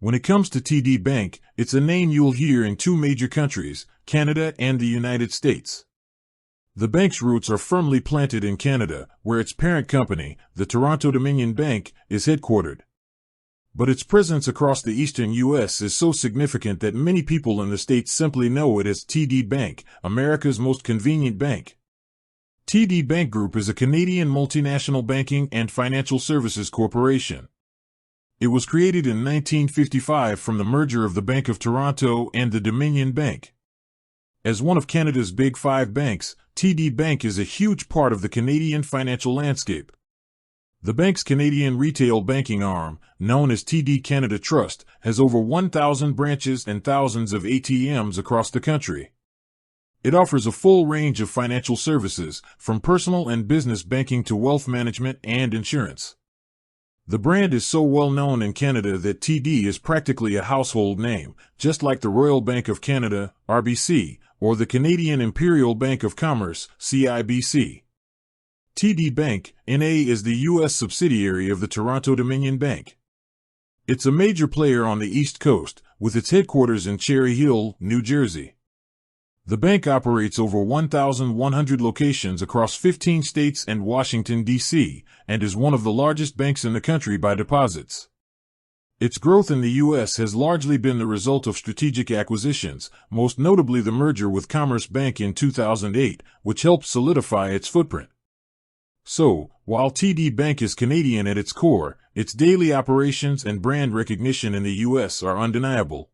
When it comes to TD Bank, it's a name you'll hear in two major countries, Canada and the United States. The bank's roots are firmly planted in Canada, where its parent company, the Toronto-Dominion Bank, is headquartered. But its presence across the eastern U.S. is so significant that many people in the States simply know it as TD Bank, America's most convenient bank. TD Bank Group is a Canadian multinational banking and financial services corporation. It was created in 1955 from the merger of the Bank of Toronto and the Dominion Bank. As one of Canada's Big Five banks, TD Bank is a huge part of the Canadian financial landscape. The bank's Canadian retail banking arm, known as TD Canada Trust, has over 1,000 branches and thousands of ATMs across the country. It offers a full range of financial services, from personal and business banking to wealth management and insurance. The brand is so well known in Canada that TD is practically a household name, just like the Royal Bank of Canada, RBC, or the Canadian Imperial Bank of Commerce, CIBC. TD Bank, N.A. is the U.S. subsidiary of the Toronto-Dominion Bank. It's a major player on the East Coast, with its headquarters in Cherry Hill, New Jersey. The bank operates over 1,100 locations across 15 states and Washington, D.C., and is one of the largest banks in the country by deposits. Its growth in the U.S. has largely been the result of strategic acquisitions, most notably the merger with Commerce Bank in 2008, which helped solidify its footprint. So, while TD Bank is Canadian at its core, its daily operations and brand recognition in the U.S. are undeniable.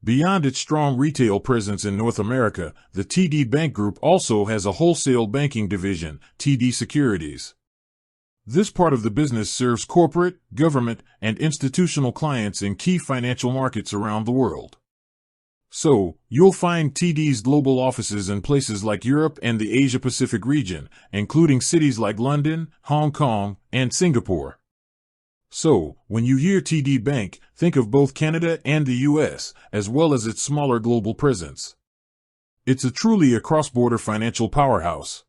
Beyond its strong retail presence in North America, the TD Bank Group also has a wholesale banking division, TD Securities. This part of the business serves corporate, government, and institutional clients in key financial markets around the world. So, you'll find TD's global offices in places like Europe and the Asia-Pacific region, including cities like London, Hong Kong, and Singapore. So, when you hear TD Bank, think of both Canada and the U.S., as well as its smaller global presence. It's truly a cross-border financial powerhouse.